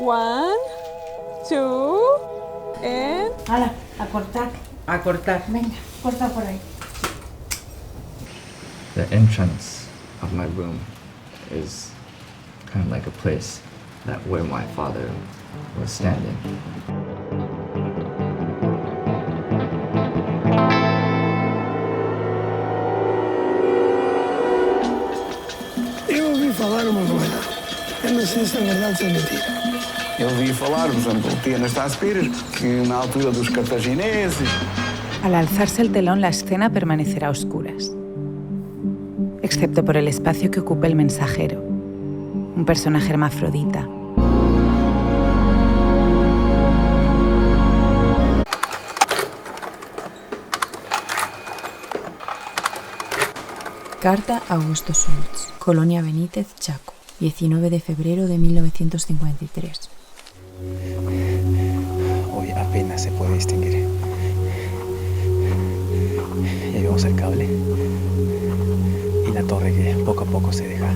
One, two, and... Hala, a cortar. A cortar. Venga, corta por ahí. The entrance of my room is kind of like a place that where my father was standing. Eu ouvi falar uma coisa. Eu não sei se é verdade ou se é mentira. Eu ouvi falar, por exemplo, tinha Anastácio Pires, que na altura dos cartagineses... Al alzarse el telón, la escena permanecerá a oscuras, excepto por el espacio que ocupa el mensajero, un personaje hermafrodita. Carta a Augusto Schultz, Colonia Benítez, Chaco, 19 de febrero de 1953. Hoy apenas se puede distinguir. Ya vemos el cable y la torre que poco a poco se deja